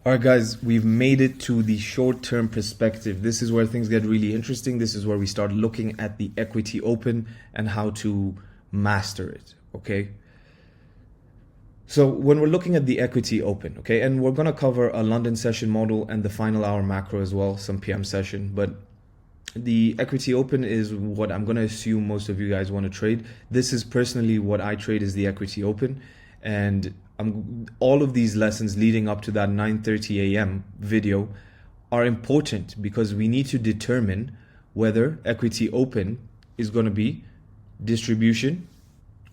All right, guys, we've made it to the short-term perspective. This is where things get really interesting. This is where we start looking at the equity open and how to master it, okay? So when we're looking at the equity open, okay, and we're going to cover a London session model and the final hour macro as well, some PM session, but the equity open is what I'm going to assume most of you guys want to trade. This is personally what I trade, is the equity open, and all of these lessons leading up to that 9:30 a.m. video are important because we need to determine whether equity open is going to be distribution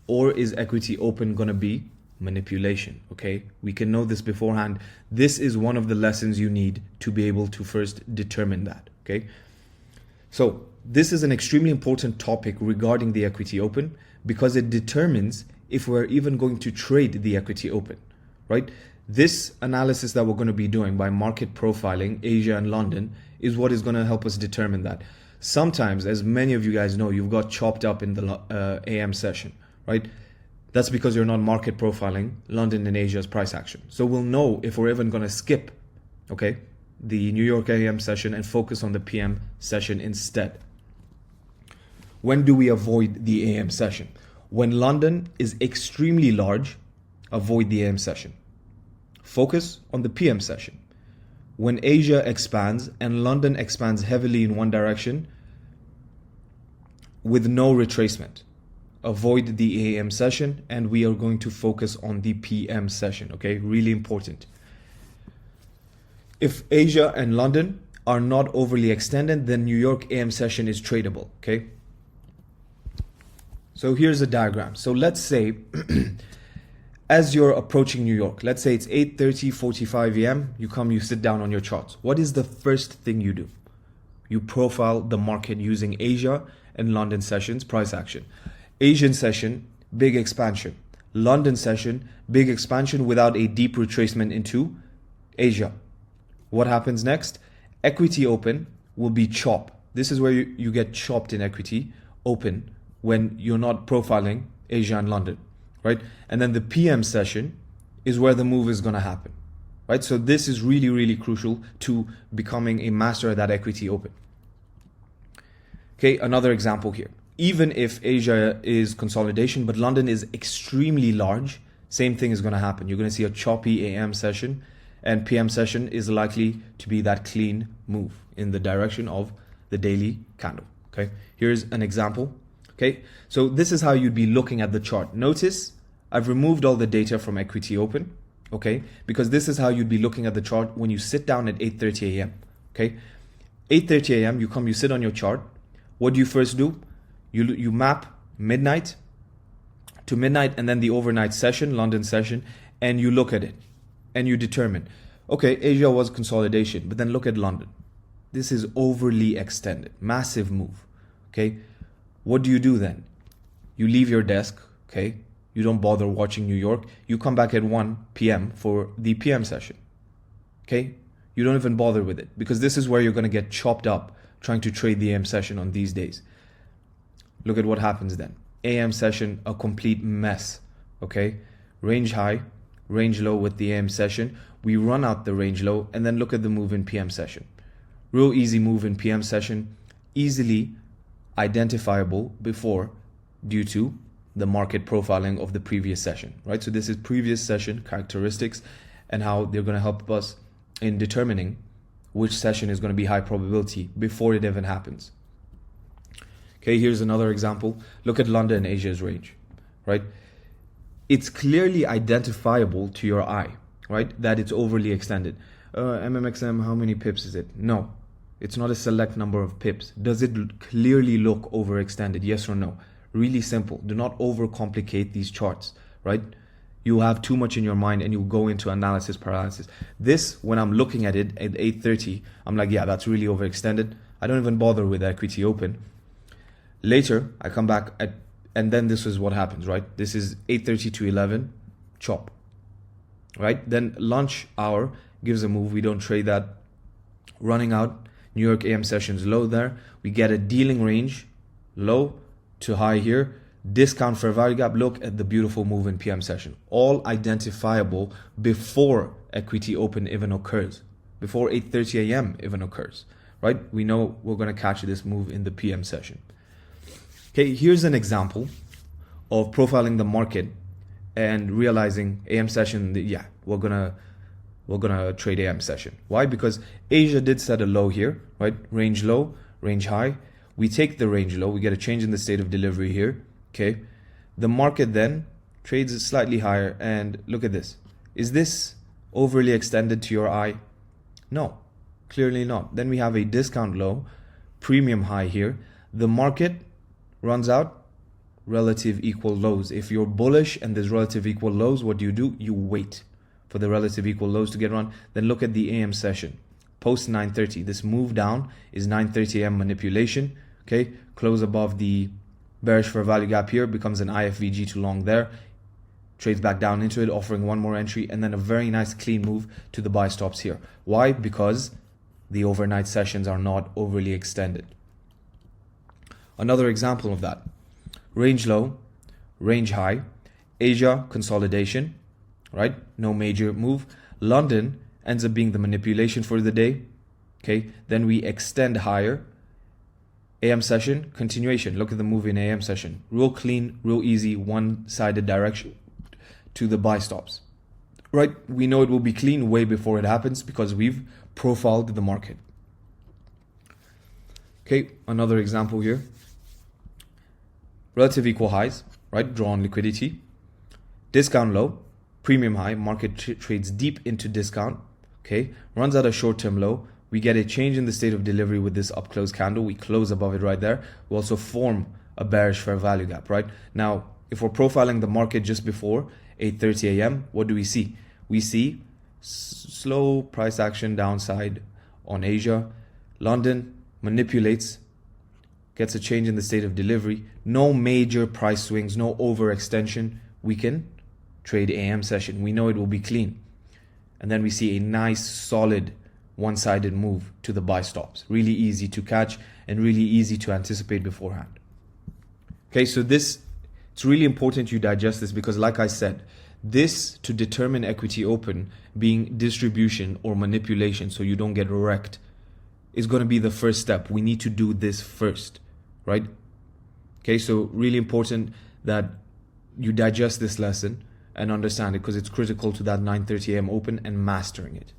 or is equity open going to be manipulation. Okay, we can know this beforehand. This is one of the lessons you need to be able to first determine that. Okay, so this is an extremely important topic regarding the equity open because it determines if we're even going to trade the equity open, right? This analysis that we're going to be doing by market profiling Asia and London is what is going to help us determine that. Sometimes, as many of you guys know, you've got chopped up in the AM session, right? That's because you're not market profiling London and Asia's price action. So we'll know if we're even going to skip, okay, the New York AM session and focus on the PM session instead. When do we avoid the AM session? When London is extremely large, avoid the AM session. Focus on the PM session. When Asia expands and London expands heavily in one direction with no retracement, avoid the AM session, and we are going to focus on the PM session, okay? Really important. If Asia and London are not overly extended, then New York AM session is tradable, okay? So here's a diagram. So let's say as you're approaching New York, let's say it's 8:30, 45 a.m. You come, you sit down on your charts. What is the first thing you do? You profile the market using Asia and London sessions, price action. Asian session, big expansion. London session, big expansion without a deep retracement into Asia. What happens next? Equity open will be chop. This is where you get chopped in equity open when you're not profiling Asia and London, right? And then the PM session is where the move is going to happen, right? So this is really, really crucial to becoming a master at that equity open. Okay, another example here. Even if Asia is consolidation, but London is extremely large, same thing is going to happen. You're going to see a choppy AM session, and PM session is likely to be that clean move in the direction of the daily candle. Okay, here's an example. Okay, so this is how you'd be looking at the chart. Notice I've removed all the data from equity open, okay, because this is how you'd be looking at the chart when you sit down at 8:30 a.m. Okay, 8:30 a.m. you come, you sit on your chart. What do you first do? You map midnight to midnight and then the overnight session, London session, and you look at it and you determine, okay, Asia was consolidation, but then look at London. This is overly extended, massive move, okay? What do you do then? You leave your desk, okay? You don't bother watching New York. You come back at 1 p.m. for the PM session, okay? You don't even bother with it because this is where you're going to get chopped up trying to trade the AM session on these days. Look at what happens then. AM session, a complete mess, okay? Range high, range low with the AM session. We run out the range low and then look at the move in PM session. Real easy move in PM session, easily identifiable before due to the market profiling of the previous session, right? So this is previous session characteristics and how they're going to help us in determining which session is going to be high probability before it even happens. Okay, here's another example. Look at London and Asia's range, right? It's clearly identifiable to your eye, right? That it's overly extended. MMXM, how many pips is it? No. It's not a select number of pips. Does it clearly look overextended? Yes or no? Really simple. Do not overcomplicate these charts, right? You have too much in your mind and you go into analysis paralysis. This, when I'm looking at it at 8:30, I'm like, yeah, that's really overextended. I don't even bother with equity open. Later, I come back and then this is what happens, right? This is 8:30 to 11, chop, right? Then lunch hour gives a move. We don't trade that. Running out. New York AM sessions low there. We get a dealing range, low to high here. Discount fair value gap, look at the beautiful move in PM session. All identifiable before equity open even occurs, before 8:30 a.m. even occurs, right? We know we're going to catch this move in the PM session. Okay, here's an example of profiling the market and realizing AM session, yeah, we're gonna trade AM session. Why? Because Asia did set a low here, right? Range low, range high. We take the range low, we get a change in the state of delivery here. Okay, the market then trades slightly higher, and look at this. Is this overly extended to your eye? No, clearly not. Then we have a discount low, premium high here. The market runs out relative equal lows. If you're bullish and there's relative equal lows, what do? You wait for the relative equal lows to get run. Then look at the AM session. Post 9:30. This move down is 9:30 AM manipulation. Okay, close above the bearish fair value gap here, becomes an IFVG to long there, trades back down into it, offering one more entry, and then a very nice clean move to the buy stops here. Why? Because the overnight sessions are not overly extended. Another example of that, range low, range high, Asia consolidation, right? No major move. London ends up being the manipulation for the day. Okay, then we extend higher. AM session, continuation. Look at the move in AM session. Real clean, real easy, one-sided direction to the buy stops. Right? We know it will be clean way before it happens because we've profiled the market. Okay, another example here. Relative equal highs, right? Draw on liquidity. Discount low, premium high, market trades deep into discount. Okay, runs at a short-term low. We get a change in the state of delivery with this up close candle. We close above it right there. We also form a bearish fair value gap, right? Now, if we're profiling the market just before 8:30 a.m., what do we see? We see slow price action downside on Asia. London manipulates, gets a change in the state of delivery. No major price swings, no overextension. We can trade AM session. We know it will be clean. And then we see a nice solid one-sided move to the buy stops. Really easy to catch and really easy to anticipate beforehand. Okay, so it's really important you digest this because like I said, this to determine equity open being distribution or manipulation so you don't get wrecked is going to be the first step. We need to do this first, right? Okay, so really important that you digest this lesson and understand it because it's critical to that 9:30 a.m. open and mastering it.